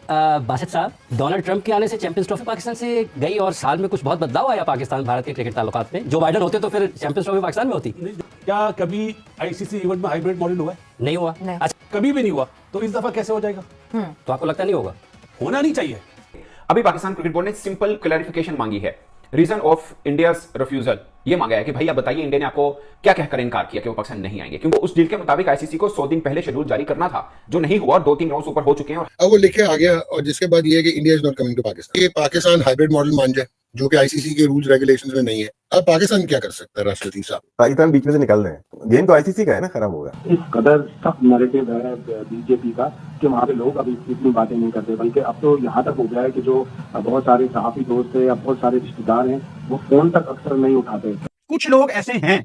बासित साहब, Donald Trump के आने से चैंपियंस ट्रॉफी पाकिस्तान से गई और साल में कुछ बहुत बदलाव आया पाकिस्तान भारत के क्रिकेट ताल्लुकात में। जो बाइडन होते तो फिर चैंपियंस ट्रॉफी पाकिस्तान में होती। क्या कभी आईसीसी इवेंट में हाइब्रिड मॉडल हुआ है? नहीं हुआ। अच्छा, कभी भी नहीं हुआ, तो इस दफा कैसे हो जाएगा? तो आपको लगता नहीं होगा? होना नहीं चाहिए। अभी पाकिस्तान क्रिकेट बोर्ड ने सिंपल क्लैरिफिकेशन मांगी है। रीजन ऑफ इंडियाज रिफ्यूजल ये मांगा है कि भाई आप बताइए इंडिया ने आपको क्या कहकर इनकार किया कि वो पाकिस्तान नहीं आएंगे, क्योंकि उस डील के मुताबिक आईसीसी को 100 दिन पहले शेड्यूल जारी करना था, जो नहीं हुआ। 2-3 राउंड्स ऊपर हो चुके हैं और अब वो लिखे आ गया। और जिसके बाद ये है कि India is not coming to Pakistan. ये पाकिस्तान हाइब्रिड मॉडल मान जाए, जो कि आईसीसी के रूल्स रेगुलेशंस में नहीं है। अब पाकिस्तान क्या कर सकता है? राष्ट्रपति साहब, पाकिस्तान बीच में से निकल रहे हैं। गेम तो आईसीसी का है ना, खराब होगा। इस कदर सख्त नैरेटिव है बीजेपी का कि वहाँ पे लोग अभी इतनी बातें नहीं करते, बल्कि अब तो यहाँ तक हो गया है कि जो बहुत सारे सहाफी दोस्त हैं या बहुत सारे रिश्तेदार हैं वो फोन तक अक्सर नहीं उठाते। कुछ लोग ऐसे हैं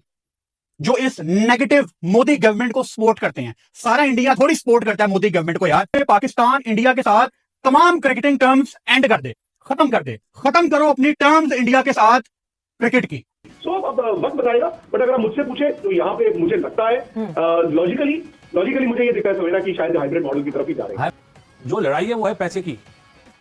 जो इस नेगेटिव मोदी गवर्नमेंट को सपोर्ट करते हैं। सारा इंडिया थोड़ी सपोर्ट करता है मोदी गवर्नमेंट को यार। पाकिस्तान इंडिया के साथ तमाम क्रिकेटिंग टर्म्स एंड कर दे, खत्म कर दे, खत्म करो अपनी टर्म्स इंडिया के साथ क्रिकेट की। अब वक्त बताएगा, बट अगर आप मुझसे पूछे तो यहाँ पे मुझे लगता है लॉजिकली मुझे ये दिखता है सवेरा कि शायद हाइब्रिड मॉडल की तरफ ही जा रहे हैं। जो लड़ाई है वो है पैसे की।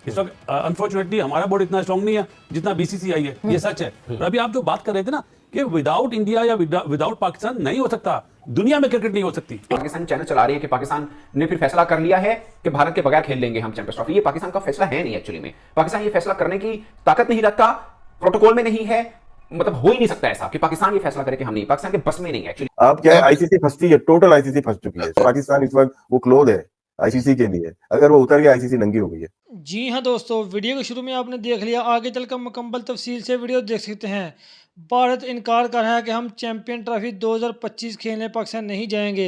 इस वक्त अनफॉर्चुनेटली हमारा बोर्ड इतना स्ट्रांग नहीं है जितना बीसीसीआई है, ये सच है। और अभी आप जो बात कर रहे थे ना कि विदाउट इंडिया या विदाउट पाकिस्तान नहीं हो सकता, दुनिया में क्रिकेट नहीं हो सकती। पाकिस्तान चैनल चला रही है कि पाकिस्तान ने फिर फैसला कर लिया है कि भारत के बगैर खेल लेंगे हम चैंपियंस ट्रॉफी। ये पाकिस्तान का फैसला है नहीं। एक्चुअली में पाकिस्तान ये फैसला करने की ताकत नहीं रखता, प्रोटोकॉल में नहीं है, मतलब हो ही नहीं सकता ऐसा कि पाकिस्तान ये फैसला करे कि हम नहीं। पाकिस्तान के बस में नहीं है एक्चुअली। अब क्या है, आईसीसी फंसती है, टोटल आईसीसी फंस चुकी है। पाकिस्तान इस वक्त वो क्लोज है आईसीसी के लिए। अगर वो उतर गया आईसीसी नंगी हो गई है। जी हाँ दोस्तों, वीडियो के शुरू में आपने देख लिया, आगे चलकर मुकम्मल तफसील से वीडियो देख सकते हैं। भारत इनकार कर रहा है कि हम चैंपियन ट्रॉफी 2025 खेलने पाकिस्तान नहीं जाएंगे।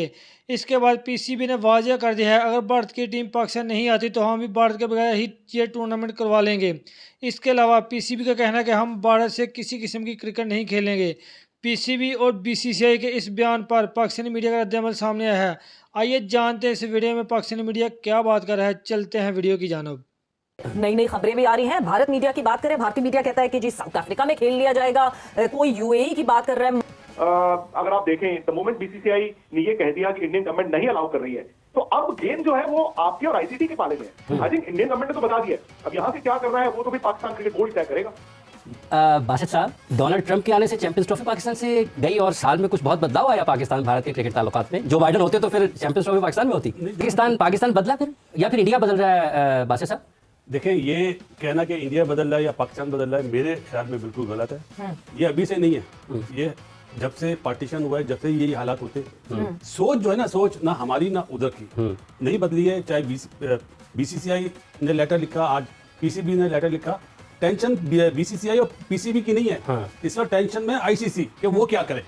इसके बाद पीसीबी ने वाज़ेह कर दिया है अगर भारत की टीम पाकिस्तान नहीं आती तो हम भी भारत के बगैर ही ये टूर्नामेंट करवा लेंगे। इसके अलावा पीसीबी का कहना है कि हम भारत से किसी किस्म की क्रिकेट नहीं खेलेंगे। पीसीबी और बीसीसीआई के इस बयान पर पाकिस्तानी मीडिया का रद्द-ए-अमल सामने आया है। आइए जानते हैं इस वीडियो में पाकिस्तानी मीडिया क्या बात कर रहा है। चलते हैं वीडियो की जानब। नई नई खबरें भी आ रही हैं। भारत मीडिया की बात करें, भारतीय मीडिया कहता है कि जी साउथ अफ्रीका में खेल लिया जाएगा। कोई यूएई की बात कर रहा है। अगर आप देखें द मोमेंट बीसीसीआई ने ये कह दिया कि इंडियन गवर्नमेंट नहीं अलाउ कर रही है, तो अब गेम जो है वो आपके और आईसीसी के पाले में है। आई थिंक इंडियन गवर्नमेंट ने तो बता दिया, अब यहाँ से क्या करना है वो तो भी पाकिस्तान क्रिकेट बोर्ड तय करेगा। बासित साहब, डोनाल्ड ट्रंप के आने से चैंपियंस ट्रॉफी पाकिस्तान से गई और साल में कुछ बहुत बदलाव आया पाकिस्तान भारत के क्रिकेट ताल्लुकात में। जो बाइडन होते तो फिर चैंपियंस ट्रॉफी पाकिस्तान में होती। पाकिस्तान बदला फिर या फिर इंडिया बदल रहा है? बासित साहब देखें, ये कहना कि इंडिया बदल रहा है या पाकिस्तान बदल रहा है मेरे ख्याल में बिल्कुल गलत है। ये अभी से नहीं है, ये जब से पार्टीशन हुआ है जब से यही हालात होते। सोच जो है ना, सोच ना हमारी ना उधर की नहीं बदली है। चाहे बीसीसीआई ने लेटर लिखा, आज पीसीबी ने लेटर लिखा। टेंशन बीसीसीआई और पीसीबी की नहीं है, इस वक्त टेंशन में आईसीसी कि वो क्या करे।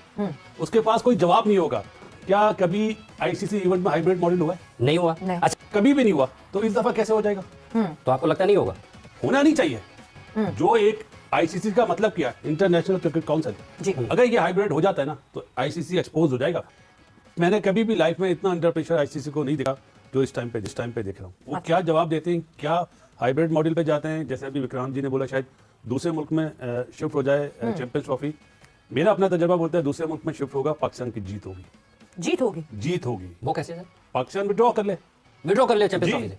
उसके पास कोई जवाब नहीं होगा। क्या कभी आईसीसी इवेंट में हाइब्रिड मॉडल हुआ है? नहीं हुआ। अच्छा, कभी भी नहीं हुआ, तो इस दफा कैसे हो जाएगा? तो आपको लगता नहीं होगा? होना नहीं चाहिए। जो एक आईसीसी का मतलब क्या, इंटरनेशनल क्रिकेट काउंसिल, अगर ये हाइब्रिड हो जाता है ना तो आईसीसी एक्सपोज हो जाएगा। मैंने कभी भी लाइफ में इतना अंडर प्रेशर आईसीसी को नहीं देखा जो जिस टाइम पे देख रहा हूँ। वो क्या जवाब देते हैं, क्या हाइब्रिड मॉडल पे जाते हैं। जैसे अभी विक्रांत जी ने बोला शायद दूसरे मुल्क में शिफ्ट हो जाए चैंपियंस ट्रॉफी। मेरा अपना तजर्बा बोलता है दूसरे मुल्क में शिफ्ट होगा, पाकिस्तान की जीत होगी। वो कैसे सर? पाकिस्तान विड्रॉ कर ले चैंपियंस ट्रॉफी से।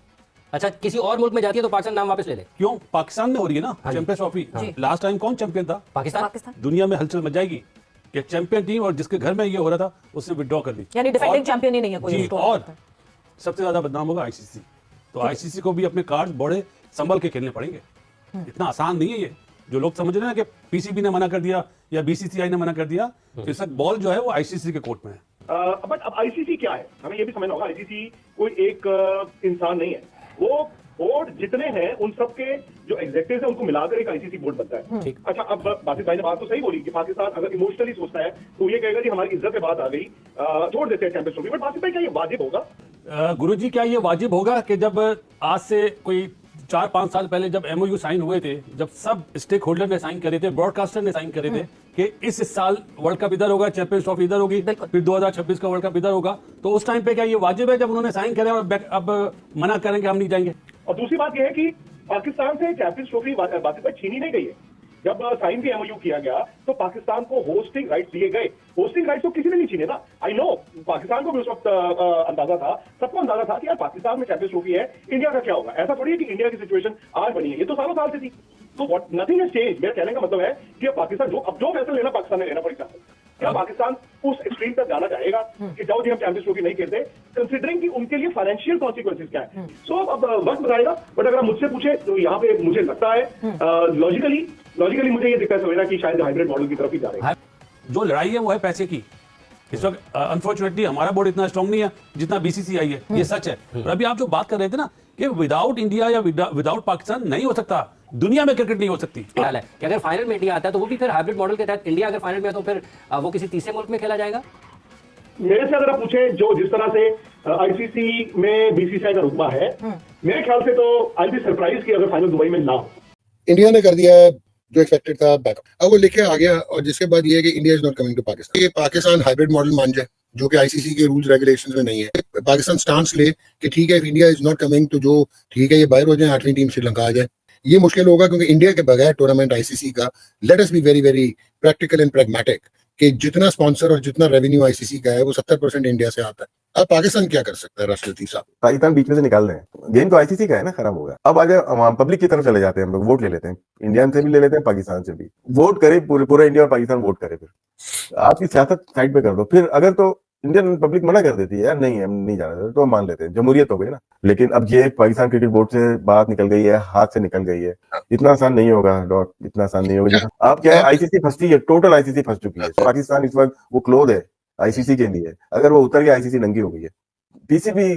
अच्छा, किसी और मुल्क में जाती है तो पाकिस्तान नाम वापस ले ले? क्यों? पाकिस्तान में हो रही है ना चैंपियंस ट्रॉफी। लास्ट टाइम कौन चैंपियन था? पाकिस्तान। दुनिया में हलचल मच जाएगी कि चैंपियन टीम और जिसके घर में ये हो रहा था उसने विड्रॉ कर ली, यानी डिफेंडिंग चैंपियन ही नहीं है कोई। और सबसे ज्यादा बदनाम होगा आईसीसी। तो आईसीसी को भी अपने कार्ड बड़े संभल के खेलने पड़ेंगे। इतना आसान नहीं है ये। जो लोग समझ रहे हैं कि पीसीबी ने मना कर दिया या बीसीसीआई ने मना कर दिया, इस वक्त बॉल जो है वो आईसीसी के कोर्ट में है। बट अब आईसीसी क्या है, हमें ये भी समझना होगा। आईसीसी कोई एक इंसान नहीं है, वो बोर्ड जितने हैं उन सब के जो एग्जेक्टिव्स हैं उनको मिलाकर एक आईसीसी बोर्ड बनता है। अच्छा, अब बासित भाई ने बात तो सही बोली कि पाकिस्तान अगर इमोशनली सोचता है तो ये कहेगा कि हमारी इज्जत पे बात आ गई, छोड़ देते हैं चैंपियंस ट्रॉफी। बट बासित भाई क्या ये वाजिब होगा? गुरुजी, क्या ये वाजिब होगा कि जब आज से कोई 4-5 साल पहले जब एमओयू साइन हुए थे, जब सब स्टेक होल्डर ने साइन करे थे, ब्रॉडकास्टर ने साइन करे थे कि इस साल वर्ल्ड कप इधर होगा, चैंपियंस ट्रॉफी इधर होगी, फिर 2026 का वर्ल्ड कप इधर होगा, तो उस टाइम पे क्या ये वाजिब है जब उन्होंने साइन करे और अब मना करेंगे हम नहीं जाएंगे? और दूसरी बात यह है कि पाकिस्तान से चैंपियंस ट्रॉफी बासित भाई छीनी नहीं गई है। जब साइन भी एमओयू किया गया तो पाकिस्तान को होस्टिंग राइट्स दिए गए। होस्टिंग राइट्स तो किसी ने नहीं छीने ना। आई नो पाकिस्तान को भी उस वक्त अंदाजा था, सबको अंदाजा था कि यार पाकिस्तान में चैंपियंस ट्रॉफी है, इंडिया का क्या होगा। ऐसा थोड़ी है कि इंडिया की सिचुएशन आज बनी है, ये तो सालों साल से थी। तो व्हाट नथिंग हैज चेंज। मेरा कहने का मतलब है कि अब पाकिस्तान जो फैसला लेना पाकिस्तान ने लेना। फॉर एग्जाम्पल क्या पाकिस्तान उस एक्सट्रीम तक जाना चाहेगा कि जाओ जी हम चैंपियंस ट्रॉफी नहीं खेलते, कंसिडरिंग कि उनके लिए फाइनेंशियल कॉन्सिक्वेंसेस क्या है। सो अब वक्त बताएगा। बट अगर आप मुझसे पूछे तो यहाँ पे मुझे लगता है लॉजिकली मुझे ये दिखता है सवेरा कि शायद हाइब्रिड मॉडल की तरफ ही जा रहे हैं। जो लड़ाई है वो है पैसे की। इस वक्त अनफॉर्चुनेटली हमारा बोर्ड इतना स्ट्रांग नहीं है जितना बीसीसीआई है, ये सच है। और अभी आप जो बात कर रहे थे ना कि विदाउट इंडिया या विदाउट पाकिस्तान नहीं हो सकता, दुनिया में क्रिकेट नहीं हो सकती। ख्याल है कि अगर फाइनल में इंडिया आता है तो वो भी फिर हाइब्रिड मॉडल के तहत, इंडिया अगर फाइनल में है तो फिर वो किसी तीसरे मुल्क में खेला जाएगा। मेरे से अगर आप पूछे जो जिस तरह से आईसीसी में बीसीसीआई का रुतबा है, मेरे ख्याल से तो आई बी सरप्राइज कि अगर फाइनल दुबई में ना हो। इंडिया ने कर दिया जो एक्सपेक्टेड था बैकअप, अब वो लेके आ गया। और जिसके बाद ये है कि India is not coming to Pakistan. ये पाकिस्तान हाइब्रिड मॉडल मान जाए जो कि आईसीसी के रूल्स रेगुलेशंस में नहीं है। पाकिस्तान स्टांस ले कि ठीक है इंडिया इज नॉट कमिंग, तो जो ठीक है ये बाहर हो जाए, 8वीं टीम श्रीलंका आ जाए। ये मुश्किल होगा क्योंकि इंडिया के बगैर टूर्नामेंट आईसीसी का, let us be very very practical and pragmatic, कि जितना स्पॉन्सर और जितना रेवेन्यू आईसीसी का है वो 70% इंडिया से आता है। अब पाकिस्तान क्या कर सकता है राष्ट्रपति साहब? पाकिस्तान बीच में से निकाल रहे हैं। गेम तो आईसीसी का है ना, खराब होगा। अब आज हम पब्लिक की तरफ चले जाते हैं, हम लोग वोट ले लेते हैं, इंडिया से भी ले लेते हैं, पाकिस्तान से भी वोट करे, पूरा इंडिया और पाकिस्तान वोट करे। फिर आपकी सियासत साइड पे कर दो। फिर अगर तो इंडियन पब्लिक मना कर देती है यार नहीं हम नहीं जाना, तो हम मान लेते हैं, जमहूरियत हो गई ना। लेकिन अब ये पाकिस्तान क्रिकेट बोर्ड से बात निकल गई है, हाथ से निकल गई है, इतना आसान नहीं होगा डॉट, इतना आसान नहीं होगा। आप क्या है, आईसीसी फंसती है, टोटल आईसीसी फंस चुकी है। पाकिस्तान इस वक्त वो क्लोज है आईसीसी के लिए, अगर वो उतर गया आईसीसी नंगी हो गई है। पीसीबी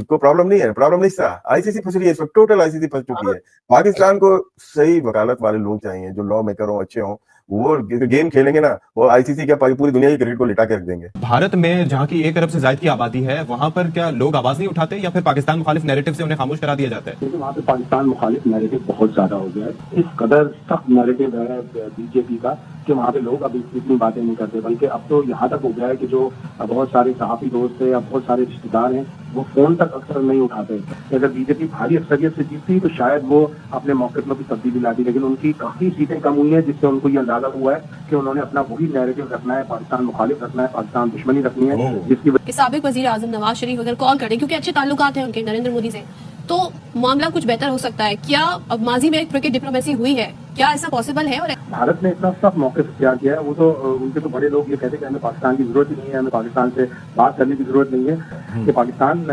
को प्रॉब्लम नहीं है, प्रॉब्लम नहीं था, आईसीसी फंस रही है इस वक्त, टोटल आईसीसी फंस चुकी है। पाकिस्तान को सही वकालत वाले लोग चाहिए, जो लॉ मेकर हो, अच्छे हो, वो गेम खेलेंगे ना, वो आईसीसी क्या पूरी दुनिया की क्रिकेट को लिटा के रख देंगे। भारत में जहाँ की 1 अरब से ज्यादा की आबादी है, वहाँ पर क्या लोग आवाज नहीं उठाते या फिर पाकिस्तान मुखालिफ नैरेटिव से उन्हें खामोश करा दिया जाता है? क्योंकि वहाँ पे पाकिस्तान मुखालिफ नैरेटिव बहुत ज्यादा हो गया है। इस कदर सख्त नैरेटिव है बीजेपी का कि वहाँ पे लोग अभी इतनी बातें नहीं करते, बल्कि अब तो यहाँ तक हो गया है कि जो बहुत सारे सहाफी दोस्त है या बहुत सारे रिश्तेदार हैं वो फोन तक अक्सर नहीं उठाते। अगर बीजेपी भारी अक्सरियत से जीतती तो शायद वो अपने मौके में भी तब्दीली लाती, लेकिन उनकी काफी सीटें कम हुई हैं, जिससे उनको ये अंदाजा हुआ है कि उन्होंने अपना वही नैरेटिव रखना है, पाकिस्तान मुखालिफ रखना है, पाकिस्तान दुश्मनी रखनी है, जिसकी साबिक वजीर आजम नवाज शरीफ अगर कॉल करें, क्योंकि अच्छे ताल्लुकात हैं उनके नरेंद्र मोदी से, तो मामला कुछ बेहतर हो सकता है। क्या अब माजी में क्रिकेट डिप्लोमेसी हुई है, क्या ऐसा पॉसिबल है? और भारत ने इतना सख्त मौके इख्तियार किया है, वो तो उनके तो बड़े लोग ये कहते हैं कि हमें पाकिस्तान की जरूरत ही नहीं है, हमें पाकिस्तान से बात करने की जरूरत नहीं है। कि पाकिस्तान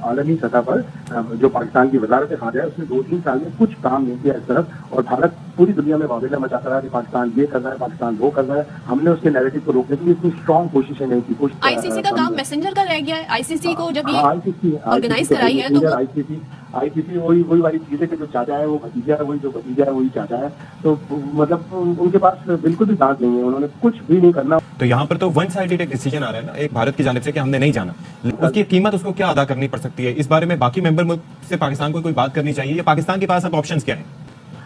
आलमी सतह पर जो पाकिस्तान की वजारत खारजा है उसने 2-3 साल में कुछ काम नहीं किया इस तरफ, और भारत पूरी दुनिया में वावेला मचाता रहा कि पाकिस्तान ये कर रहा है, पाकिस्तान वो कर रहा है। हमने उसके नैरेटिव को रोकने के लिए इतनी स्ट्रॉन्ग कोशिशें नहीं की। आईसीसी का काम मैसेंजर का रह गया है। आईसीसी को जब ये ऑर्गेनाइज कराई है तो आईसीसी वही वाली चीजें कि जो चाचा है वो भतीजा है, वही जो भतीजा है वही चाचा है, तो मतलब उनके पास बिल्कुल भी दांत नहीं है, उन्होंने कुछ भी नहीं करना। तो यहाँ पर तो वन साइडेड एक डिसीजन आ रहा है ना, एक भारत की जानिब से कि हमने नहीं जाना, उसकी कीमत उसको क्या अदा करनी पड़ सकती है? इस बारे में बाकी मेंबर मुल्क से पाकिस्तान को कोई बात करनी चाहिए, या पाकिस्तान के पास अब ऑप्शंस क्या है?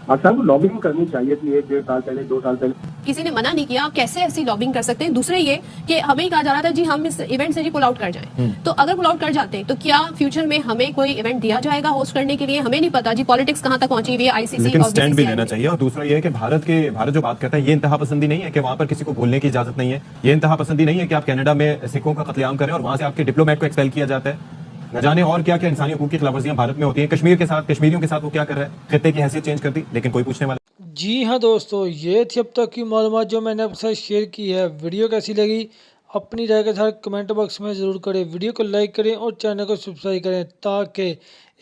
पाकिस्तान को लॉबिंग करनी चाहिए थी 1-1.5 साल पहले, 2 साल पहले। किसी ने मना नहीं किया, आप कैसे ऐसी लॉबिंग कर सकते हैं? दूसरे ये कि हमें ही कहा जा रहा था जी हम इस इवेंट से जी पुल आउट कर जाएं, तो अगर पुल आउट कर जाते तो क्या फ्यूचर में हमें कोई इवेंट दिया जाएगा होस्ट करने के लिए? हमें नहीं पता जी पॉलिटिक्स कहां तक पहुंची हुई है आईसीसी। लेकिन स्टैंड भी लेना चाहिए। और दूसरा ये है कि भारत जो बात करता है, ये इंतहा पसंदी नहीं है कि वहां पर किसी को बोलने की इजाजत नहीं है, ये इंतहा पसंदी नहीं है कि आप कनाडा में सिखों का कत्लेआम करें और वहां से आपके डिप्लोमेट को एक्सपेल किया जाता है। न जाने और क्या क्या इंसानी हकूक की खिलाफवर्जियां भारत में होती हैं। कश्मीरियों के साथ वो क्या कर रहा है, खित्ते की हैसियत चेंज कर दी, लेकिन कोई पूछने वाला। जी हाँ दोस्तों, ये थी अब तक की मालूमात जो मैंने आपके साथ शेयर की है। वीडियो कैसी लगी अपनी राय के साथ कमेंट बॉक्स में ज़रूर करें। वीडियो को लाइक करें और चैनल को सब्सक्राइब करें ताकि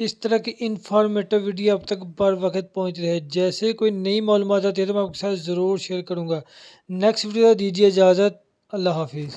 इस तरह की इन्फॉर्मेटिव वीडियो अब तक बर वक्त पहुँच रहे। जैसे कोई नई मालूमात आती है तो मैं आपके साथ ज़रूर शेयर करूँगा। नेक्स्ट वीडियो दीजिए इजाज़त। अल्लाह हाफिज़।